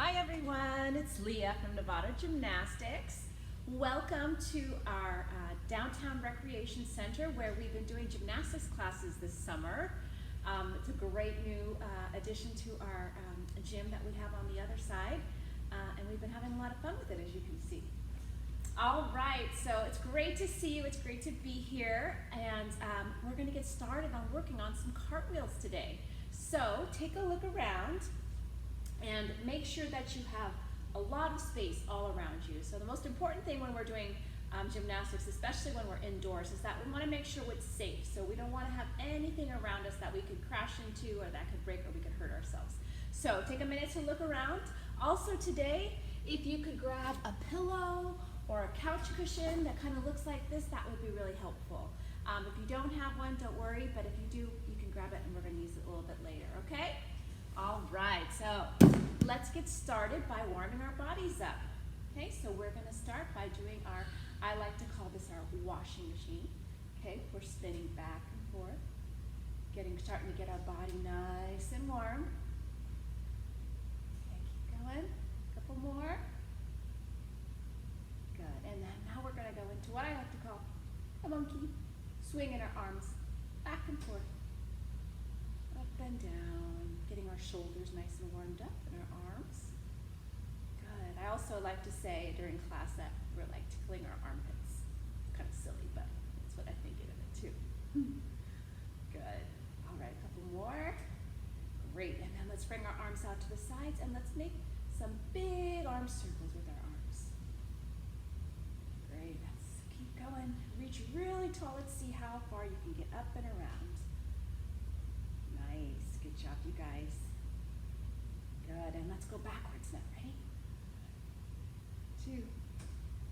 Hi everyone, it's Leah from Novato Gymnastics. Welcome to our downtown recreation center where we've been doing gymnastics classes this summer. It's a great new addition to our gym that we have on the other side, and we've been having a lot of fun with it, as you can see. All right, so it's great to see you, it's great to be here, and we're going to get started on working on some cartwheels today. So take a look around and make sure that you have a lot of space all around you. So the most important thing when we're doing gymnastics, especially when we're indoors, is that we want to make sure it's safe. So we don't want to have anything around us that we could crash into or that could break or we could hurt ourselves. So take a minute to look around. Also today, if you could grab a pillow or a couch cushion that kind of looks like this, that would be really helpful. If you don't have one, don't worry, but if you do, you can grab it and we're going to use it a little bit later, okay? All right, so let's get started by warming our bodies up. Okay, so we're going to start by doing our, I like to call this our washing machine. Okay, we're spinning back and forth, starting to get our body nice and warm. Okay, keep going, a couple more. Good, and then now we're going to go into what I like to call a monkey, swinging our arms back and forth, up and down, getting our shoulders nice and warmed up and our arms. Good. I also like to say during class that we're like tickling our armpits. It's kind of silly, but that's what I think of it too. Good. All right, a couple more. Great. And then let's bring our arms out to the sides and let's make some big arm circles with our arms. Great. Let's keep going. Reach really tall. Let's see how far you can get up and around. Nice. Good job, you guys. Good. And let's go backwards now. Ready? 2,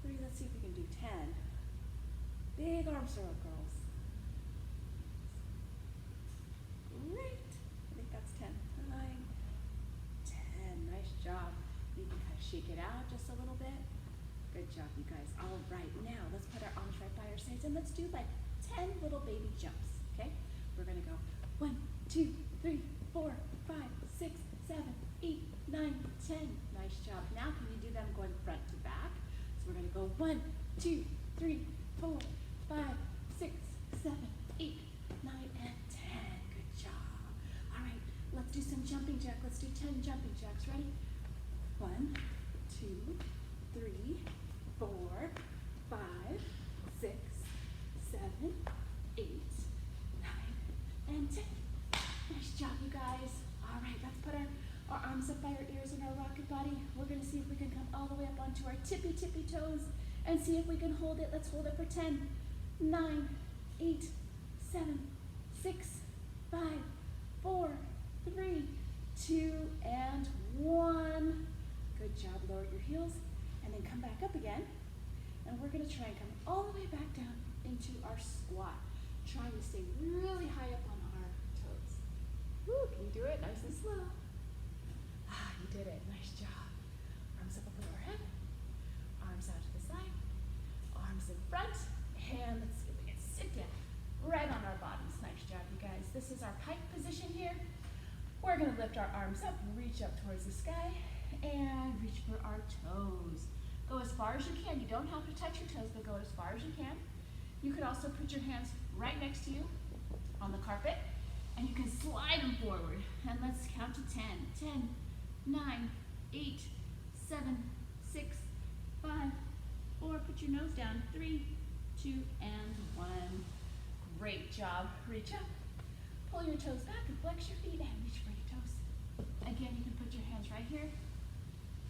3. Let's see if we can do 10. Big arm circles. Great. I think that's 10. 9, 10. Nice job. You can kind of shake it out just a little bit. Good job, you guys. All right. Now let's put our arms right by our sides and let's do like 10 little baby jumps. Okay? We're going to go 1, 2, 3, 4, 5, 6, 7, 8, 9, 10. Nice job. Now can you do them going front to back? So we're going to go 1, 2, 3, 4, 5, 6, 7, 8, 9, and 10. Good job. All right, let's do some jumping jack. Let's do 10 jumping jacks. Ready? 1, 2, 3, 4, 5, 6, 7, 8, 9, and 10. Nice job, you guys. All right, let's put our arms up by our ears and our rocket body. We're going to see if we can come all the way up onto our tippy toes and see if we can hold it. Let's hold it for 10, 9, 8, 7, 6, 5, 4, 3, 2, and 1. Good job. Lower your heels and then come back up again. And we're going to try and come all the way back down into our squat, trying to stay really high up on our toes. Woo, can you do it? Nice and slow. Ah, you did it. Nice job. Arms up above our head. Arms out to the side. Arms in front. And let's see if we can sit down right on our bodies. Nice job, you guys. This is our pike position here. We're going to lift our arms up, reach up towards the sky, and reach for our toes. Go as far as you can. You don't have to touch your toes, but go as far as you can. You could also put your hands right next to you on the carpet, and you can slide them forward. And let's count to 10. 10, 9, 8, 7, 6, 5, 4. Put your nose down. 3, 2, and 1. Great job. Reach up. Pull your toes back and flex your feet and reach for your toes. Again, you can put your hands right here.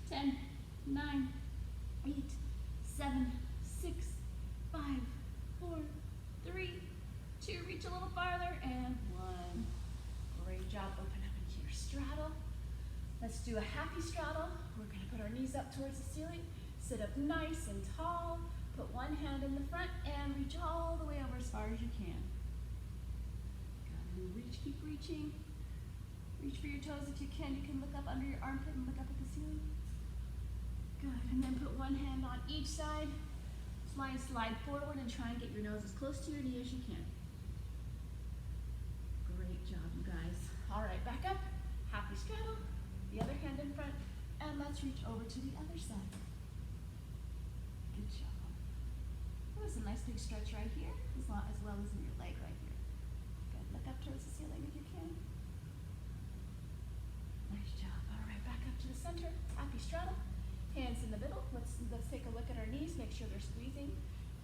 10, 9, 8, 7, 6, 5, 4, 3, 2. Reach a little farther and 1. Great job. Open up into your straddle. Let's do a happy straddle. We're going to put our knees up towards the ceiling. Sit up nice and tall. Put one hand in the front and reach all the way over as far as you can. Good. Reach, keep reaching. Reach for your toes if you can. You can look up under your armpit and look up at the ceiling. Good. And then put one hand on each side. Slide forward and try and get your nose as close to your knee as you can. Great job, you guys. All right, back up. Happy straddle. The other hand in front. And let's let's reach over to the other side. Good job. Oh, it's a nice big stretch right here, as well as in your leg right here. Good. Look up towards the ceiling if you can. Nice job. All right, back up to the center. Happy straddle. Hands in the middle. Let's take a look at our knees. Make sure they're squeezing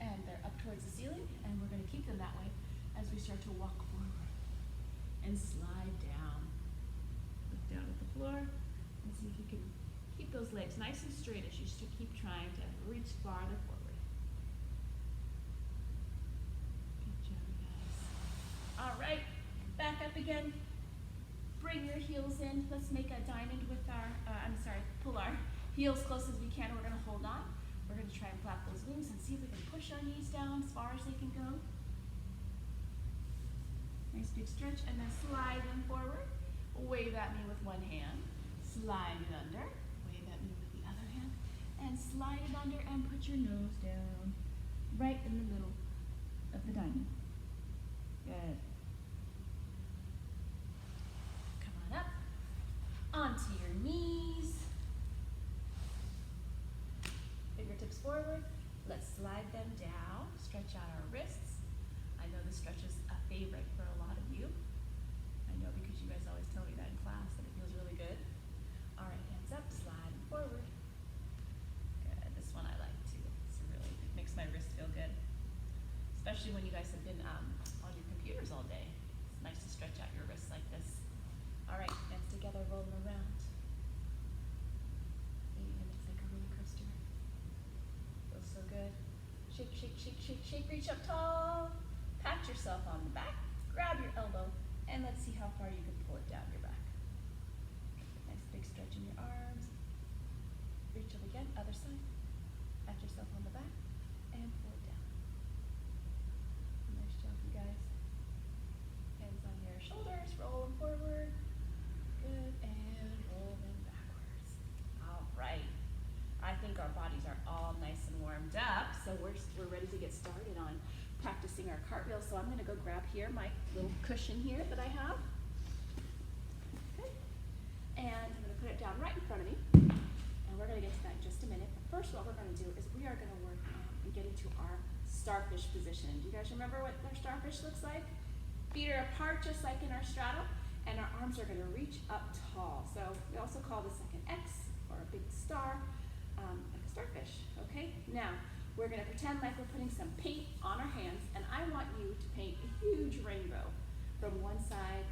and they're up towards the ceiling. And we're going to keep them that way as we start to walk forward and slide down. Look down at the floor and see if you can keep those legs nice and straight as you keep trying to reach farther forward. Good job, guys. All right, back up again. Bring your heels in. Let's make a diamond with our, pull our heels close as we can. We're going to hold on. We're going to try and flap those wings and see if we can push our knees down as far as they can go. Nice big stretch, and then slide them forward. Wave at me with one hand. Slide it under. Wave at me with the other hand. And slide it under and put your nose down right in the middle of the diamond. Good. Come on up. Onto your knees. Fingertips forward. Let's slide them down. Stretch out our wrists. I know this stretch is a favorite for a lot of you. I know because you guys always tell me that in class that it feels really good. All right, hands up, slide forward. Good. This one I like too. It makes my wrist feel good, especially when you guys have been on your computers all day. It's nice to stretch out your wrists like this. All right, hands together, roll them around. And it's like a roller coaster. Feels so good. Shake, shake, shake, shake, shake. Reach up tall. Pat yourself on the back. Grab your elbow, and let's see how far you can pull it down your back. Nice big stretch in your arms. Reach up again, other side. Pat yourself on the back, and pull it down. Nice job, you guys. Hands on your shoulders, roll them forward. Good, and roll them backwards. All right. I think our bodies are all nice and warmed up, so we're ready to get started on practicing our cartwheel. So I'm going to go grab here my little cushion here that I have. Okay. And I'm going to put it down right in front of me. And we're going to get to that in just a minute. But first, what we're going to do is we are going to work on getting to our starfish position. Do you guys remember what our starfish looks like? Feet are apart just like in our straddle, and our arms are going to reach up tall. So we also call this like an X or a big star, like a starfish. Okay. Now we're going to pretend like we're putting some paint on our hands, and I want you to paint a huge rainbow from one side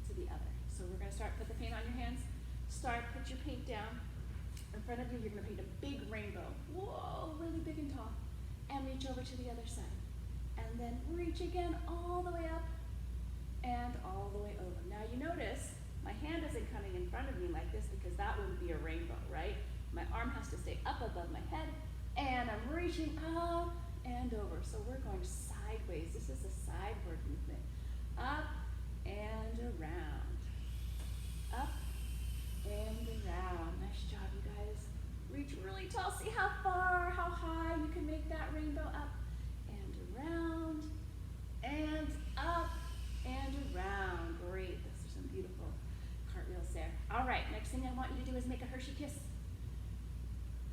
to the other. So we're going to put the paint on your hands. Put your paint down. In front of you, you're going to paint a big rainbow. Whoa, really big and tall. And reach over to the other side. And then reach again all the way up and all the way over. Now you notice my hand isn't coming in front of me like this because that wouldn't be a rainbow, right? My arm has to stay up above my head. And I'm reaching up and over. So we're going sideways. This is a sideward movement. Up and around. Up and around. Nice job, you guys. Reach really tall. See how far, how high you can make that rainbow. Up and around. And up and around. Great. Those are some beautiful cartwheels there. All right, next thing I want you to do is make a Hershey kiss.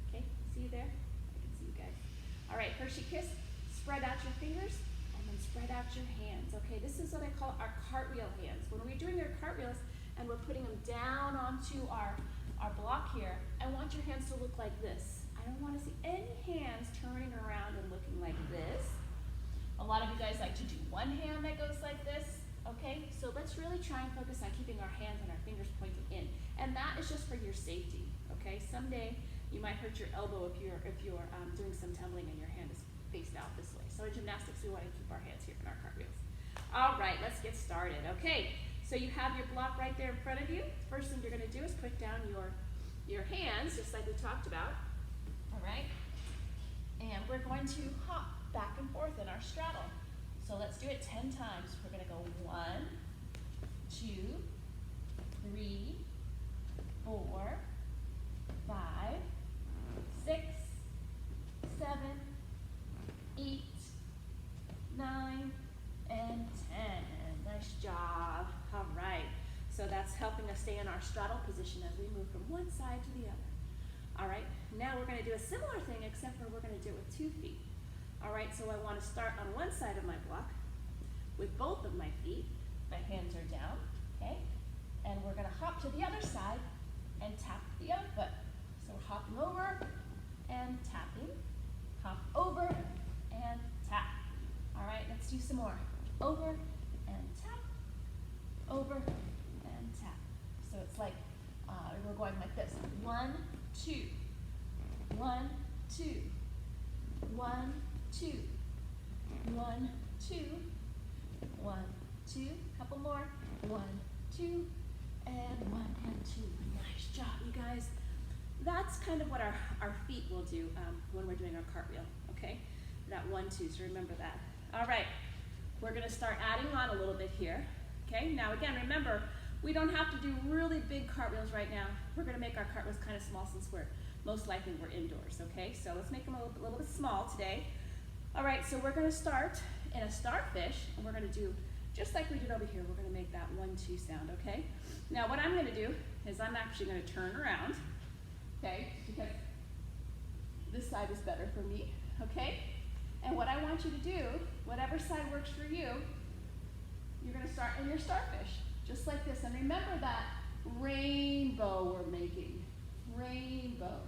Okay, see you there? All right, Hershey kiss, spread out your fingers, and then spread out your hands. Okay, this is what I call our cartwheel hands. When we're doing our cartwheels and we're putting them down onto our block here, I want your hands to look like this. I don't want to see any hands turning around and looking like this. A lot of you guys like to do one hand that goes like this. Okay, so let's really try and focus on keeping our hands and our fingers pointed in. And that is just for your safety. Okay, someday you might hurt your elbow if you're doing some tumbling and your hand is faced out this way. So in gymnastics, we want to keep our hands here in our cartwheels. All right, let's get started. Okay, so you have your block right there in front of you. First thing you're going to do is put down your hands, just like we talked about. All right, and we're going to hop back and forth in our straddle. So let's do it 10 times. We're going to go 1, 2, 3, 4, 5, 6, 7, 8, 9, and 10. Nice job. All right. So that's helping us stay in our straddle position as we move from one side to the other. All right, now we're gonna do a similar thing except for we're gonna do it with 2 feet. All right, so I wanna start on one side of my block with both of my feet. My hands are down, okay? And we're gonna hop to the other side and tap the other foot. So we're hopping over and tapping, hop over and tap. All right, let's do some more. Over and tap, over and tap. So it's like, we're going like this. 1, 2, 1, 2, 1, 2, 1, 2, 1, 2, couple more, 1, 2, and 1 and 2. Nice job, you guys. That's kind of what our feet will do when we're doing our cartwheel, okay? That 1, 2, so remember that. All right, we're gonna start adding on a little bit here, okay? Now again, remember, we don't have to do really big cartwheels right now. We're gonna make our cartwheels kind of small since most likely we're indoors, okay? So let's make them a little bit small today. All right, so we're gonna start in a starfish, and we're gonna do just like we did over here. We're gonna make that 1, 2 sound, okay? Now what I'm gonna do is I'm actually gonna turn around, okay? Because this side is better for me, okay? And what I want you to do, whatever side works for you, you're gonna start in your starfish, just like this. And remember that rainbow we're making, rainbow.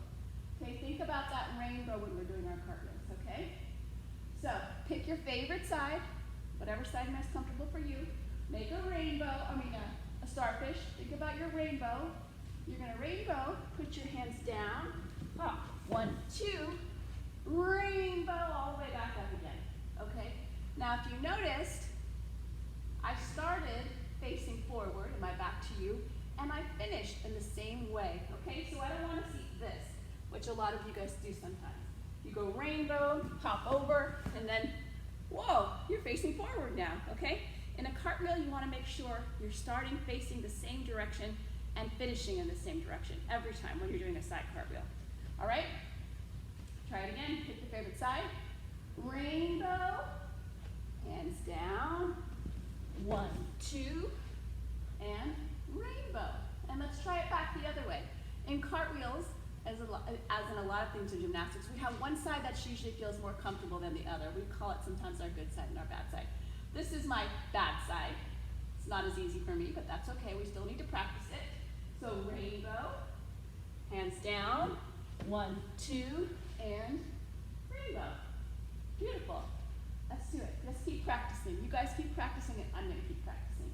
Okay, think about that rainbow when we're doing our cartwheels, okay? So pick your favorite side, whatever side most comfortable for you. Make a rainbow, a starfish. Think about your rainbow. You're gonna rainbow, put your hands down. Up, 1, 2, rainbow, all the way back up again, okay? Now if you noticed, I started facing forward, and my back to you, and I finished in the same way, okay? So I don't wanna see this, which a lot of you guys do sometimes. You go rainbow, hop over, and then, whoa, you're facing forward now, okay? In a cartwheel, you wanna make sure you're starting facing the same direction and finishing in the same direction every time when you're doing a side cartwheel. All right? Try it again, pick your favorite side. Rainbow, hands down, 1, 2, and rainbow. And let's try it back the other way. In cartwheels, as in a lot of things in gymnastics, we have one side that usually feels more comfortable than the other. We call it sometimes our good side and our bad side. This is my bad side. It's not as easy for me, but that's okay. We still need to practice it. So rainbow, hands down, 1, 2, and rainbow. Beautiful. Let's do it. Let's keep practicing. You guys keep practicing it. I'm going to keep practicing.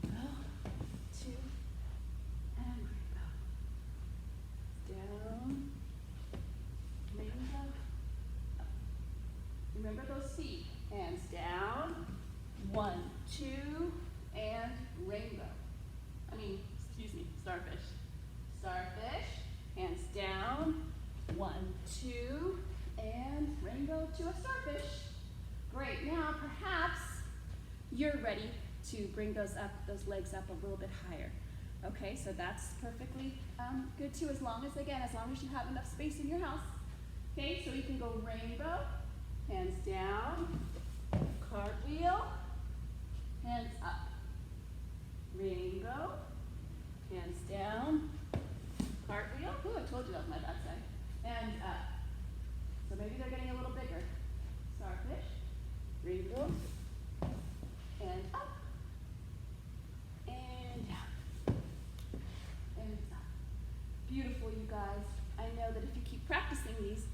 2, and rainbow. Down, rainbow, up. Remember those feet. Hands down, 1, 2, and rainbow. Starfish. Starfish, hands down, 1, 2, and rainbow to a starfish. Great, now perhaps you're ready to bring those legs up a little bit higher. Okay, so that's perfectly good too, as long as you have enough space in your house. Okay, so you can go rainbow, hands down, cartwheel, hands up. Rainbow, hands down, cartwheel. Ooh, I told you that was my bad side. And up. So maybe they're getting a little bigger. Starfish, rainbow, and up, and down, and up. Beautiful, you guys. I know that if you keep practicing these,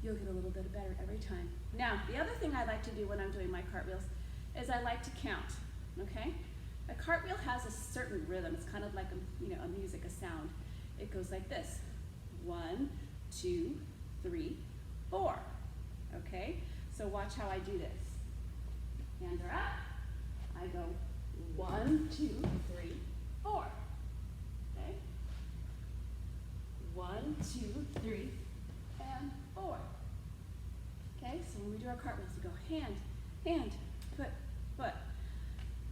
you'll get a little bit better every time. Now, the other thing I like to do when I'm doing my cartwheels is I like to count, okay? A cartwheel has a certain rhythm. It's kind of like a music, a sound. It goes like this: 1, 2, 3, 4. Okay? So watch how I do this. Hands are up. I go 1, 2, 3, 4. Okay? 1, 2, 3, and 4. Okay? So when we do our cartwheels, we go hand, hand, foot, foot.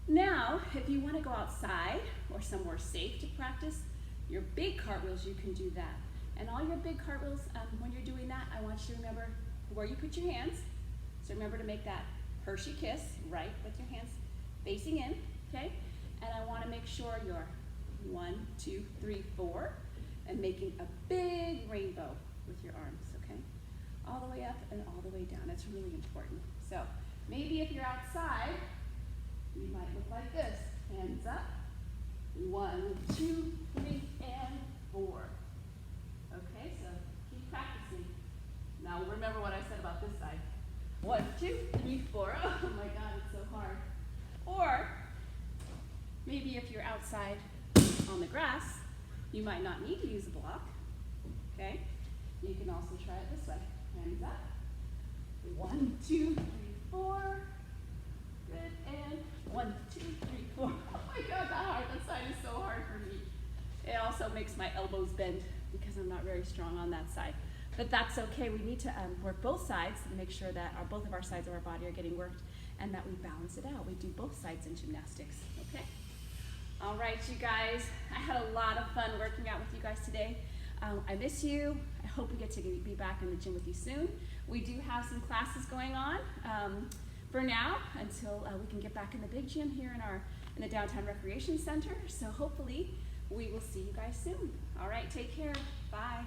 Now, if you want to go outside or somewhere safe to practice your big cartwheels, you can do that. And all your big cartwheels, when you're doing that, I want you to remember where you put your hands. So remember to make that Hershey kiss, right, with your hands facing in, okay? And I want to make sure you're 1, 2, 3, 4. and making a big rainbow with your arms, okay? All the way up and all the way down. That's really important. So maybe if you're outside, you might look like this. Hands up. 1, 2, 3, and 4. Okay, so keep practicing. Now remember what I said about this side. 1, 2, 3, 4. Oh my God, it's so hard. Or maybe if you're outside on the grass, you might not need to use a block. Okay? You can also try it this way. Hands up. 1, 2, 3, 4. Good. And 1, 2, 3, 4. Oh my God, that hard. That side is so hard for me. It also makes my elbows bend because I'm not very strong on that side. But that's okay. We need to work both sides to make sure that both of our sides of our body are getting worked and that we balance it out. We do both sides in gymnastics, okay? All right, you guys. I had a lot of fun working out with you guys today. I miss you. I hope we get to be back in the gym with you soon. We do have some classes going on for now until we can get back in the big gym here in the Downtown Recreation Center. So hopefully we will see you guys soon. All right, take care. Bye.